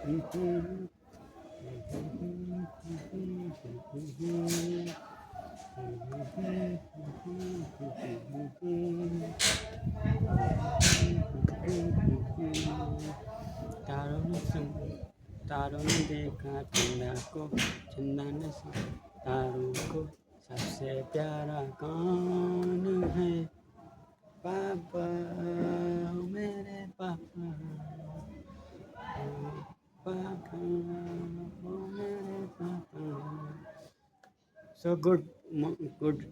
तारों ने देखा चंदा को, चंदा ने तारों को, सबसे प्यारा कौन है? पापा, मेरे पापा, पापा, मेरे पापा. So good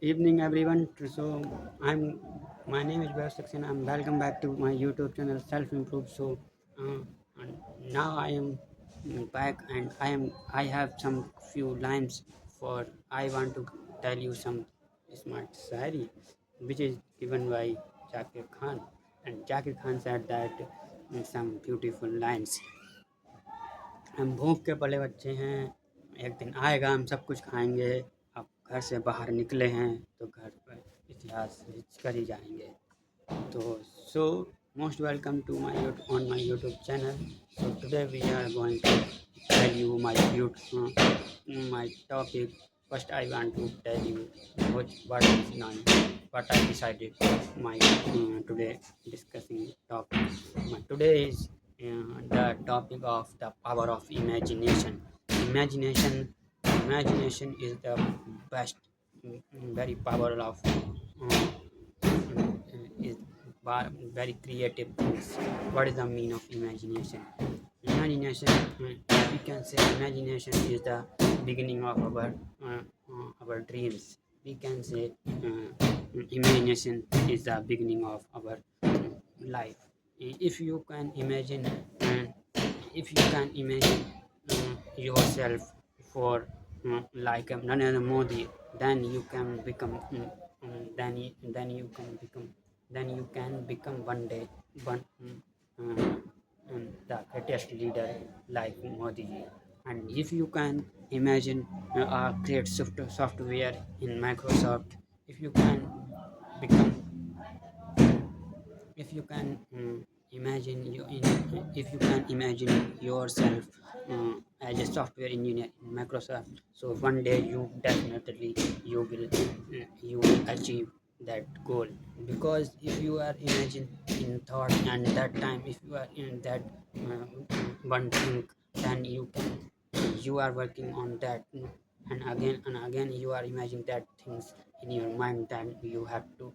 evening everyone. So my name is Vaibhav Saxena. I'm welcome back to my YouTube channel Self Improve. So uh, and now I am back and I have some few lines for I want to tell you some smart Sahari which is given by Zakir Khan, and Zakir Khan said that in some beautiful lines. हम भूख के पले बच्चे हैं, एक दिन आएगा हम सब कुछ खाएंगे. अब घर से बाहर निकले हैं तो घर पर इतिहास रच कर ही जाएंगे. तो सो most welcome to my on my YouTube channel. So today we are going to tell you my my topic. First I want to tell you what is what I decided my today discussing topic. Today is the topic of the power of imagination. Imagination, imagination is the best, very power of is very creative things. What is the meaning of imagination? Imagination, we can say imagination is the beginning of our dreams. We can say imagination is the beginning of our life. If you can imagine, if you can imagine yourself for like Narendra Modi, then you can become, then you can become one day the greatest leader like Modi ji. And if you can imagine create software in Microsoft, if you can become, if you can imagine if you can imagine yourself as a software engineer in Microsoft, so one day you will achieve that goal. Because if you are imagine in thought, and that time if you are in that one thing, then you are working on that, and again you are imagining that things in your mind, then you have to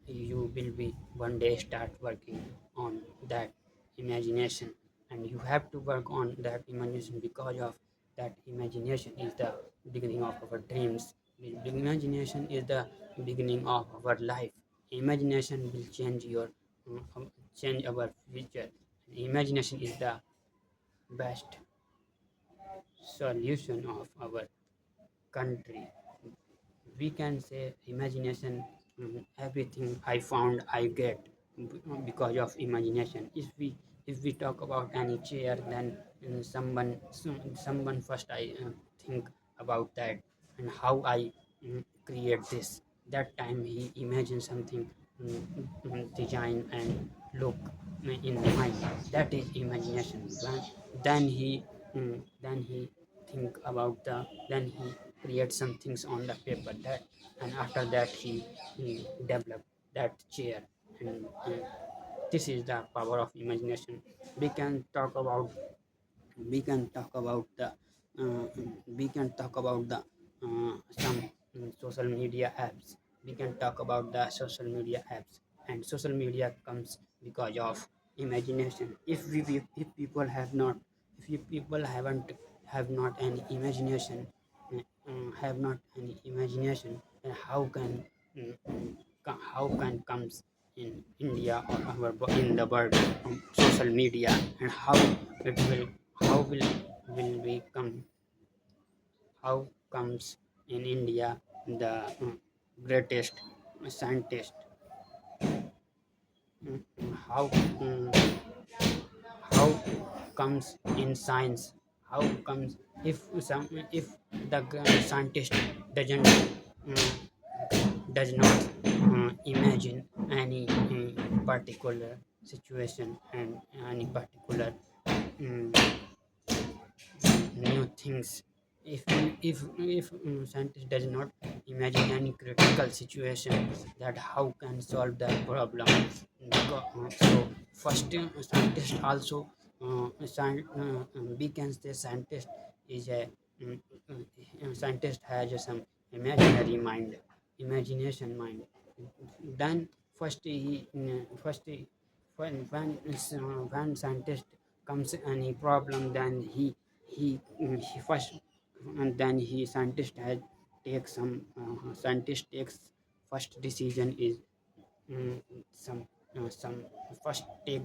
you will be one day start working on that imagination, and you have to work on that imagination, because of that imagination is the beginning of our dreams. Imagination is the beginning of our life. Imagination will change your change our future. Imagination is the best solution of our country. We can say imagination, everything I found I get because of imagination. If we talk about any chair, then someone first I think about that, and how I create this. That time he imagine something, design and look in mind. That is imagination. Then he think about then he create some things on the paper, that, and after that he developed that chair. And this is the power of imagination. We can talk about, we can talk about the uh, we can talk about the some social media apps. We can talk about the social media apps, and social media comes because of imagination. If people have not, if you people haven't have not any imagination, have not any imagination, then how can comes in India or in the world social media, and how it will, how will we come, how comes in India the greatest scientist, how how comes in science, how comes if the scientist doesn't does not imagine any particular situation and any particular um, new things. If scientist does not imagine any critical situation, that how can solve that problem. So first, scientist also, we can say scientist is a mm, scientist has some imaginary mind, imagination mind. Then first when scientist comes any problem, then he first, and then he scientist has take some scientist takes first decision is mm, some first take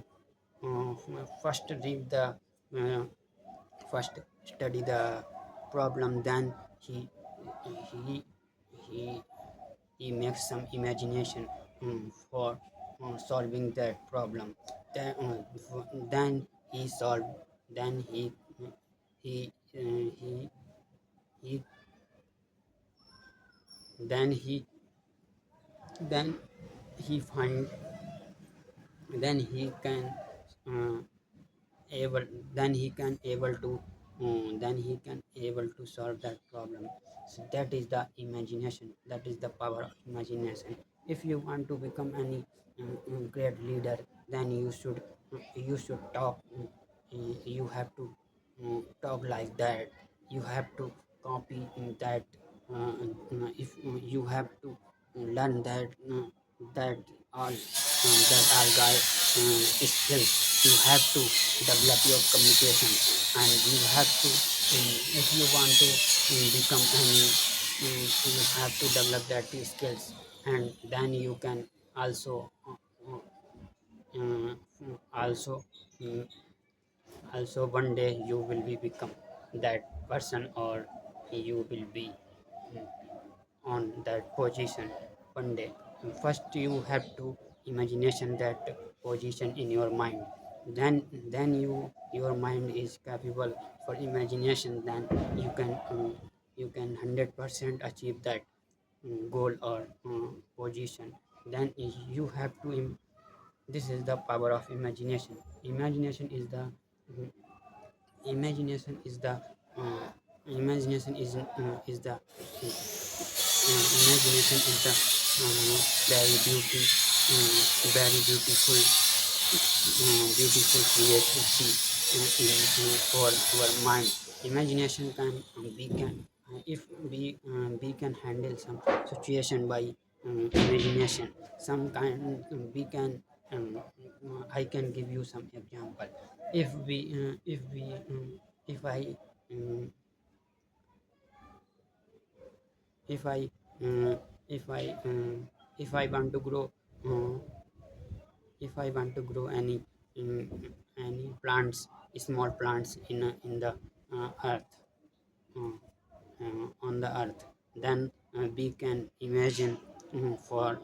uh, first read the uh, first study the problem, then he he he makes some imagination for solving that problem. Then he solved, then he he then he then he find, then he can uh, able then he can able to then he can able to solve that problem. So that is the imagination, that is the power of imagination. If you want to become any great leader, then you should talk, you have to talk like that, you have to copy that, if you have to learn that all guy skills. You have to develop your communication, and you have to if you want to become any, you have to develop that skills, and then you can also uh, also mm, also one day you will be become that person, or you will be mm, on that position one day. First you have to imagination that position in your mind, then your mind is capable for imagination, then you can 100% achieve that goal or position. Then you have to this is the power of imagination. Imagination is the imagination is the uh, imagination is the imagination is the very very beautiful beautiful creativity for our mind. Imagination can we can if we can handle some situation by imagination. Some kind we can I can give you some example. If we if I um, if I uh, if I if I want to grow uh, if I want to grow any plants, small plants in the earth, uh, on the earth, then we can imagine for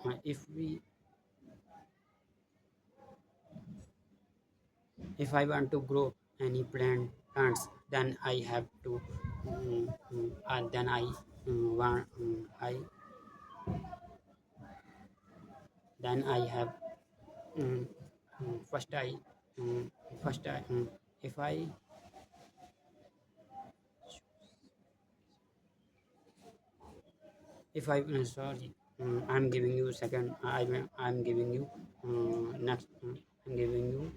if I want to grow any plants, then I have to then I want I then I have first I um, first I if I if I sorry, I'm giving you second, I'm giving you next I'm giving you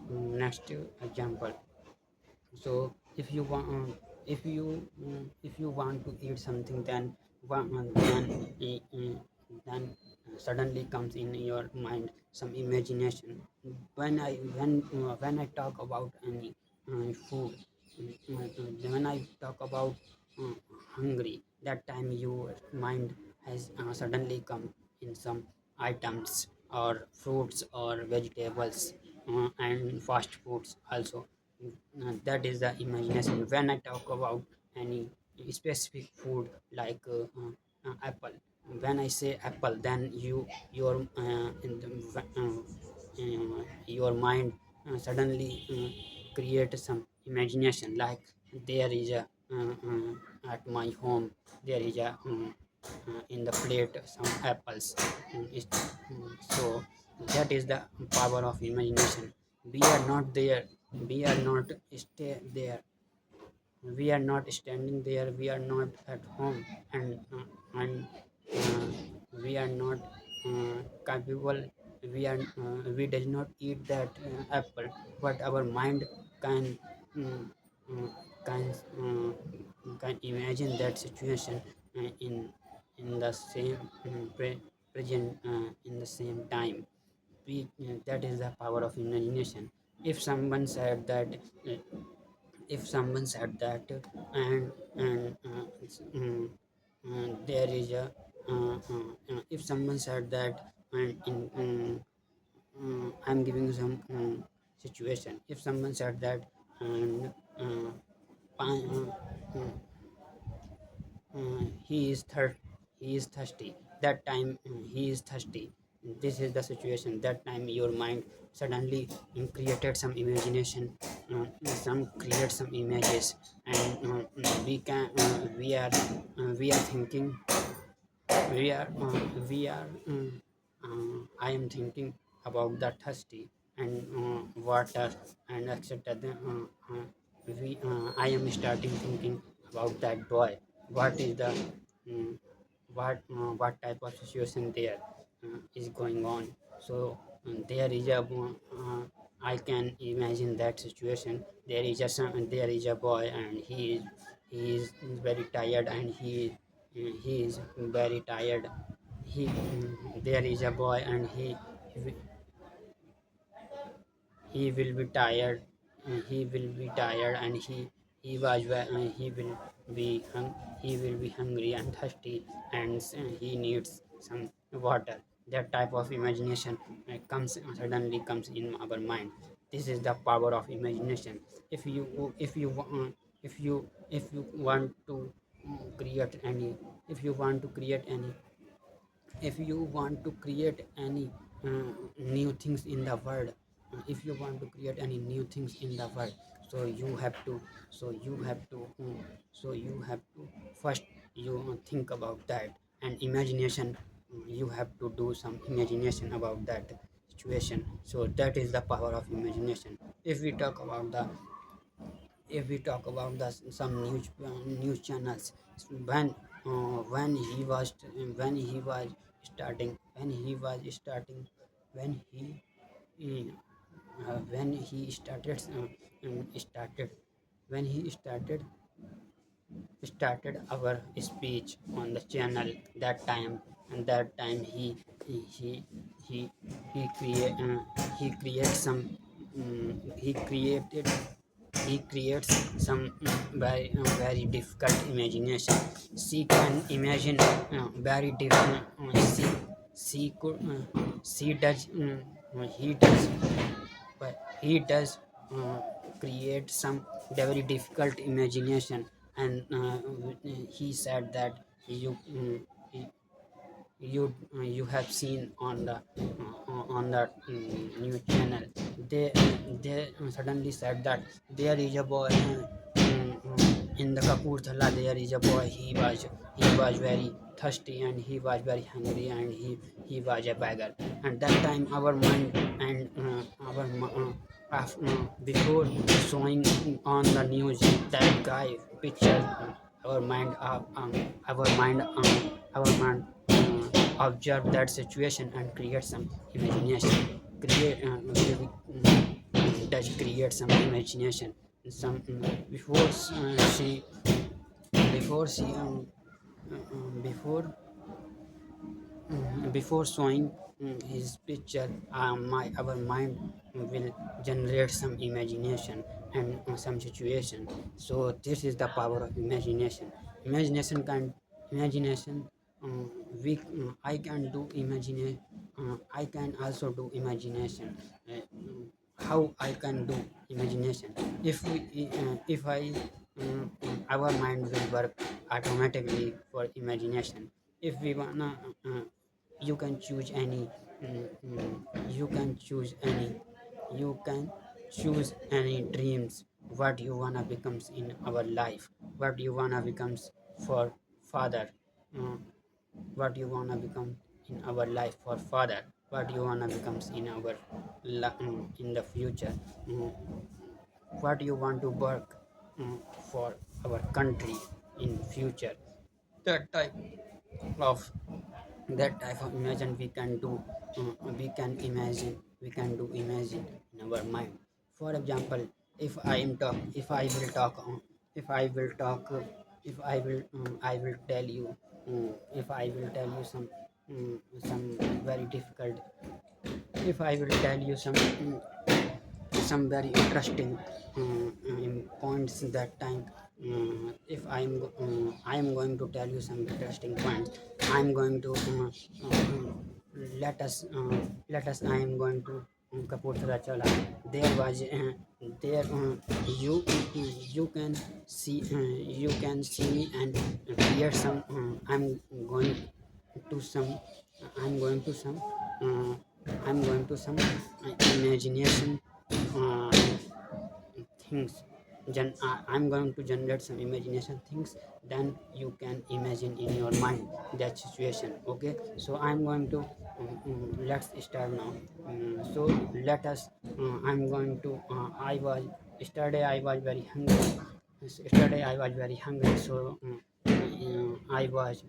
next example. So if you want to eat something, then then suddenly comes in your mind some imagination. When I talk about any food, when I talk about uh, hungry, that time your mind has suddenly come in some items or fruits or vegetables, and fast foods also. That is the imagination. When I talk about any specific food like apple, when I say apple, then your mind suddenly create some imagination, like there is a at my home there is a in the plate some apples. So that is the power of imagination. We are not there, we are not stay there, we are not standing there, we are not at home, and uh, we are not capable, we does not eat that apple, but our mind can uh, uh, can can imagine that situation in the same present in the same time. That is the power of imagination. If someone said that uh, if someone said that there is a if someone said that I'm giving some situation. If someone said that and pi- he is thirsty, that time he is thirsty, this is the situation. That time your mind suddenly created some imagination, some create some images, and we are thinking, we are I am thinking about the thirsty and water and etc. I am starting thinking about that boy. What is the um, what type of situation there is going on. So there is a I can imagine that situation. There is a boy, and he is very tired, and he is very tired. There is a boy, and he will be tired. He will be tired, and he will be he will be hungry and thirsty, and he needs some water. That type of imagination comes suddenly comes in our mind. This is the power of imagination. If you want to create any if you want to create any if you want to create any new things in the world, if you want to create any new things in the world, so you have to so you have to first you think about that, and imagination, you have to do some imagination about that situation. So that is the power of imagination. If we talk about the if we talk about the some news channels, when when he was starting when when he started when he started our speech on the channel. That time, and that time he he he create he create some he created he creates some very difficult imagination. She can imagine very different. She could she does he does but he does uh, create some very difficult imagination. And he said that you have seen on the news channel. They suddenly said that there is a boy in the Kapurthala. There is a boy. He was very thirsty, and he was very hungry, and he was a beggar. And that time our mind and before showing on the news that guy picture, our mind our mind observe that situation and create some imagination. Does create some imagination. Some before she before before showing his picture, our mind will generate some imagination and some situation. So this is the power of imagination. Imagination can imagination we I can do imagine I can also do imagination. How I can do imagination? If I our mind will work automatically for imagination. If we wanna you can choose any you can choose any you can choose any dreams, what you wanna becomes in our life, what you wanna becomes for father, uh, what you wanna become in our life for father, what you wanna becomes in our in the future, what you want to work for. our country in future. That type of imagine we can do, we can imagine, we can do imagine in our mind. For example, if I am talk if I will talk if I will talk if I will tell you, if I will tell you some very difficult, if I will tell you some very interesting points that time. If I am going to tell you some interesting points. I'm going to let us I am going to Kapurthala Chala. There was there you you can see you can see me and hear some. Going to some I'm going to some uh, I'm going to some imagination uh, things. I'm going to generate some imagination things. Then you can imagine in your mind that situation. Okay, so I'm going to let's start now. So let us I'm going to I was yesterday I was very hungry. Yesterday I was very hungry, so I was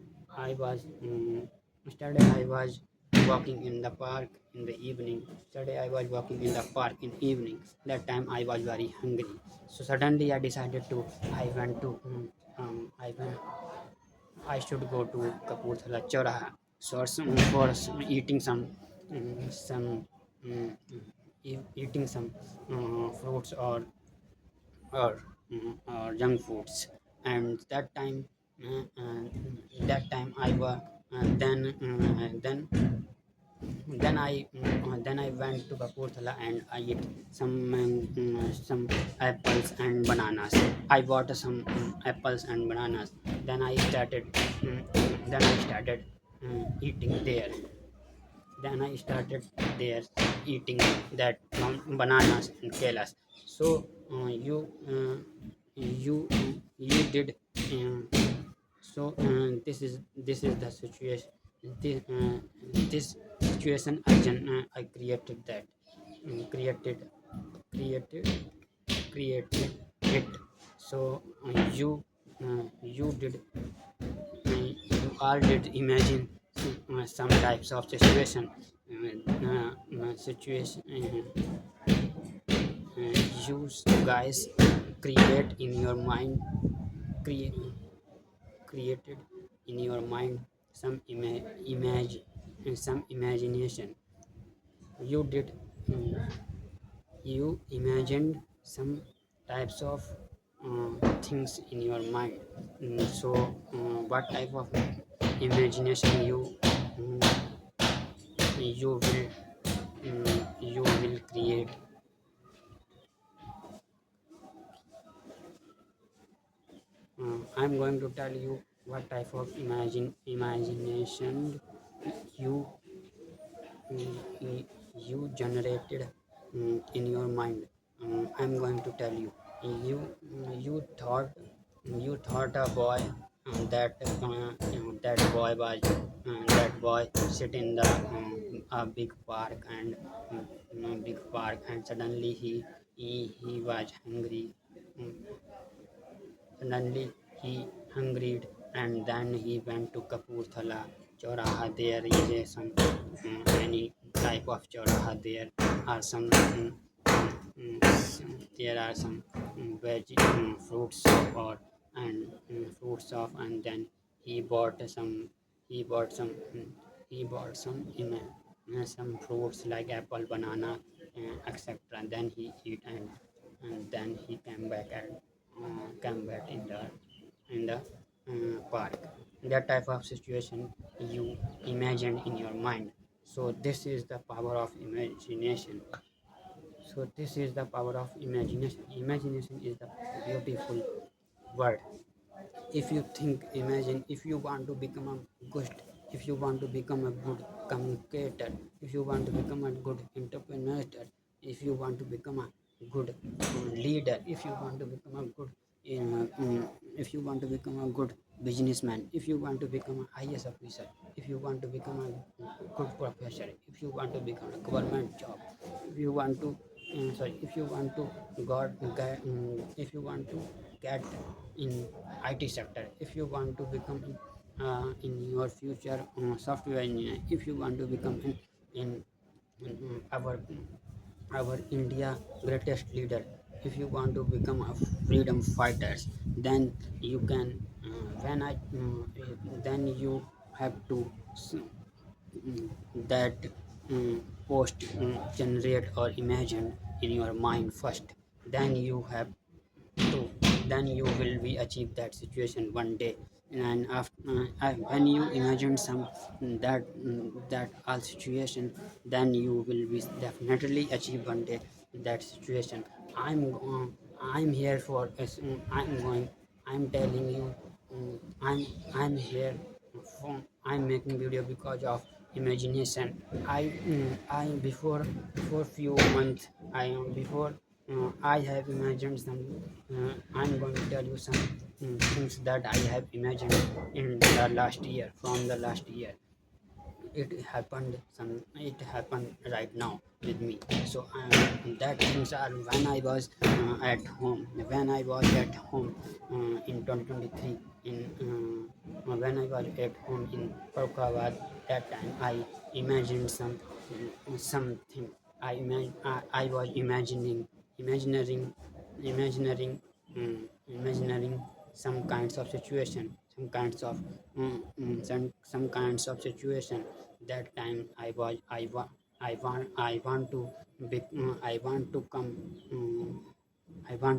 yesterday I was walking in the park in the evening. Yesterday I was walking in the park in evening. That time I was very hungry. So suddenly I decided to I went to I went I should go to Kapurthala Choraha. So eating some eating some fruits or junk foods. And uh, uh, that time I was then I went to Kapurthala and I ate some apples and bananas. I bought some apples and bananas. Then I started eating there. Then I started there eating that bananas and kelas. So you did this is the situation. This, this situation I created that created created created it. So you did you all did imagine some types of situation. Situation you guys create in your mind, create created in your mind some image and some imagination. You did you imagined some types of things in your mind. So what type of imagination you will create. I'm going to tell you what type of imagination you you generated in your mind. I'm going to tell you. You you thought a boy that boy sit in the a big park and suddenly he was hungry. Um, Suddenly he hungried and then he went to Kapurthala Choraha. There is some any type of Choraha. There are some there are some veg fruits or and fruits of, and then he bought some he bought some he bought some fruits like apple, banana, etc. Then he eat and then he came back in the park. That type of situation you imagined in your mind. So this is the power of imagination. So this is the power of imagination. Imagination is the beautiful word. If you think, imagine, if you want to become a good, if you want to become a good communicator, if you want to become a good entrepreneur, if you want to become a good leader, if you want to become a good if you want to become a good businessman, if you want to become a IS officer, if you want to become a good professor, if you want to become a government job, if you want to if you want to if you want to get in IT sector. If you want to become in your future software engineer, if you want to become in our India greatest leader, if you want to become a freedom fighters, then you can then you have to that post generate or imagine in your mind first, then you have to then you will be achieve that situation one day. And after when you imagine some that all situation, then you will be definitely achieve one day that situation. I'm here for I'm telling you, I'm here for I'm making video because of imagination. I before few months I have imagined some. I'm going to tell you some things that I have imagined in the last year. From the last year, it happened right now with me. So that things are when I was at home. When I was at home in 2023, in when I was at home in Paukawad, that time I imagined something. I was imagining imagining some kinds of situation, some kinds of situation. That time I want to I want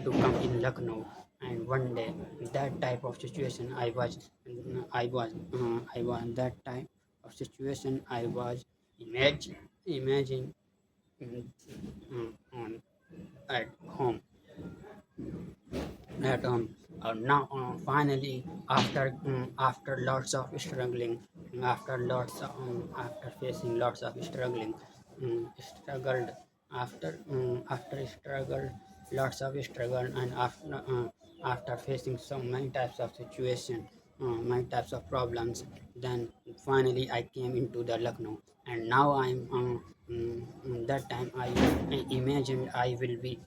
to come in Lucknow. And one day that type of situation I was that type of situation I was imagine on at home at now finally after lots of struggling, after facing lots of struggling, struggled after struggled lots of struggle, and after facing so many types of situation, many types of problems, then finally I came into the Lucknow. And now I'm that time I imagined I will be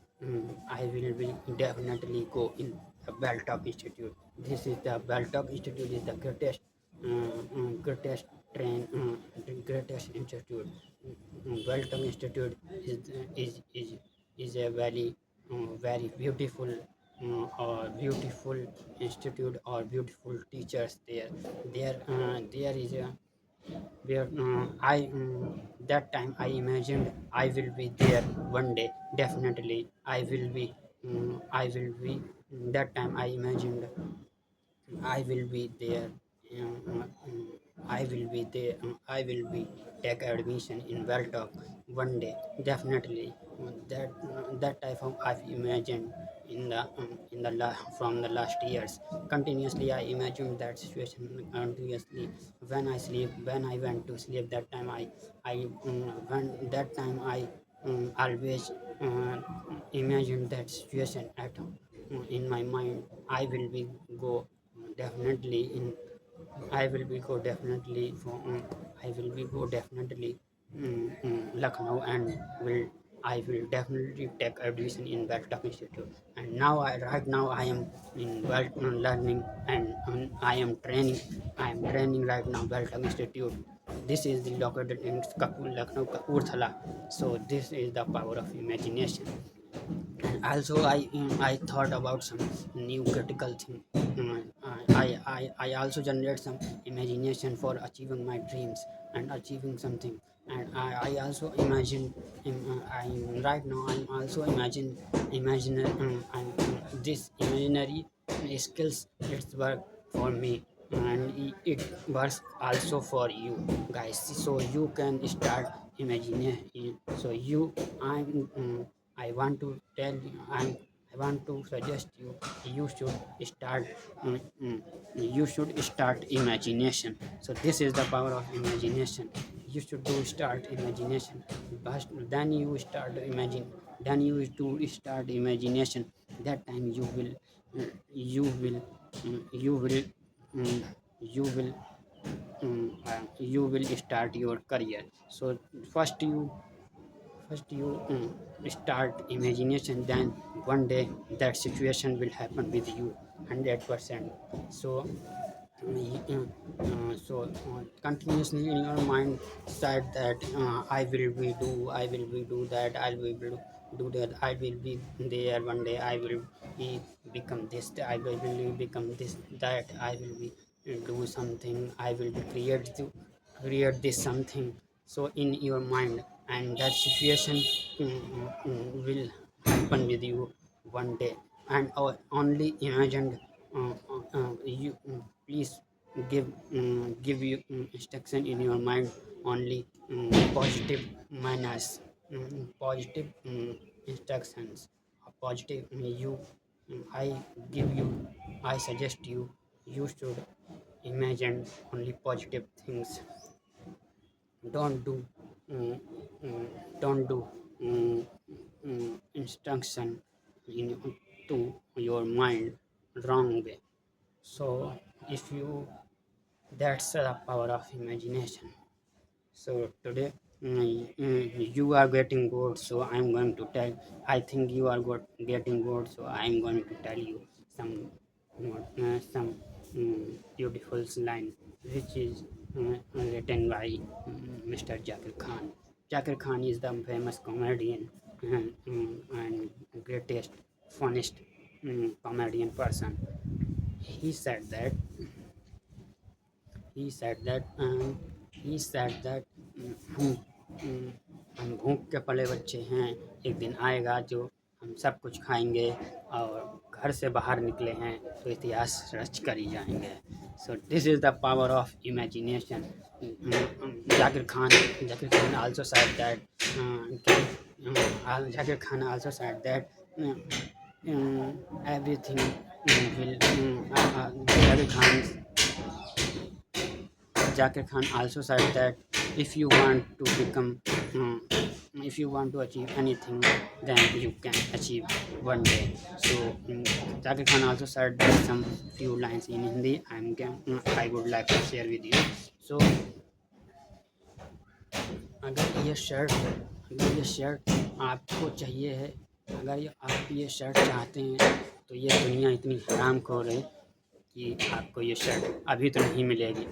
definitely go in the Beltop Institute. This is the Beltop Institute is the greatest train, greatest institute. Beltop Institute is a very beautiful beautiful institute or beautiful teachers there. There is a where that time I imagined I will be there one day. Definitely I will be that time I imagined I will be there. I will be there. I will be take admission in Welltalk one day. Definitely, that type of I've imagined in the from the last years. Continuously, I imagined that situation continuously. When I sleep, when I went to sleep, that time when that time I always imagine that situation at in my mind. I will be go definitely in I will be go definitely for I will be go definitely Lucknow, and will I will definitely take admission in Beltop Institute. And now right now I am in learning, and I am training right now Beltop Institute. This is the located in Lucknow Kapurthala. So this is the power of imagination. And also I thought about some new critical thing. I also generate some imagination for achieving my dreams and achieving something. And I also imagine I right now I'm also this imaginary skills it's work for me, and it works also for you guys. So you can start imagining. So you I'm I want to tell you, I want to suggest you, you should start, mm, mm, you should start imagination. So this is the power of imagination. You should do start imagination. But then you start imagine, then you do start imagination. That time you will, you will, mm, you will you will start your career. So first you first you start imagination, then one day that situation will happen with you 100%. So continuously in your mind said that I will be do that, I will be do that, I will be there one day, I will be become this, I will be become this, that I will be do something, I will be create this something. So in your mind, and that situation will happen with you one day. And only imagined you please give you instruction in your mind, only positive manners, positive instructions, positive you I give you, I suggest you, you should imagine only positive things. Don't do mm, mm, don't do instruction in to your mind wrong way. So if you, that's the power of imagination. So today you are getting bored, so I'm going to tell, I think you are getting bored, so I'm going to tell you some some beautiful line which is written by Mr. Jakir Khan. Jakir Khan is the famous comedian and greatest funniest comedian person. He said that he said that he said that हम हम भूख के पले बच्चे हैं, एक दिन आएगा जो हम सब कुछ खाएंगे, और घर से बाहर निकले हैं तो इतिहास रच कर ही जाएंगे. So this is the power of imagination. Zakir Khan also said that Zakir Khan also said that everything will Zakir Khan Zakir Khan also said that if you want to become, if you want to achieve anything, then you can achieve one day. So Zakir Khan also said that some few lines in Hindi. I would like to share with you. So अगर ये shirt अगर ये shirt आपको चाहिए है, अगर आप ये शर्ट चाहते हैं, तो ये दुनिया इतनी हरामखोर है कि आपको ये शर्ट अभी तो नहीं मिलेगी,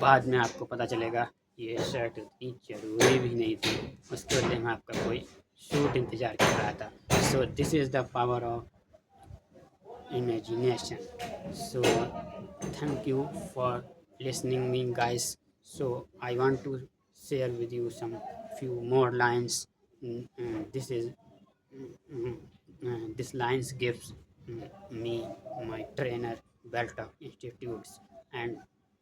बाद में आपको पता चलेगा ये शर्ट इतनी ज़रूरी भी नहीं थी, उसके बदले में आपका कोई सूट इंतज़ार कर रहा था. So this is the power of imagination. So thank you for listening me, guys. So I want to share with you some few more lines. This is this lines gives me my trainer Beltalk Institutes, and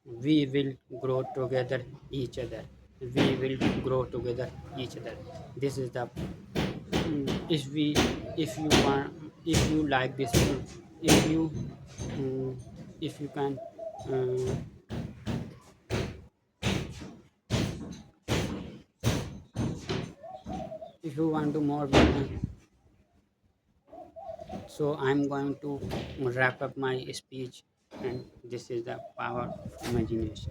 we will grow together each other, we will grow together each other. This is the if we if you want, if you like this, if you um, if you can um, if you want to more, so I'm going to wrap up my speech, and this is the power of imagination.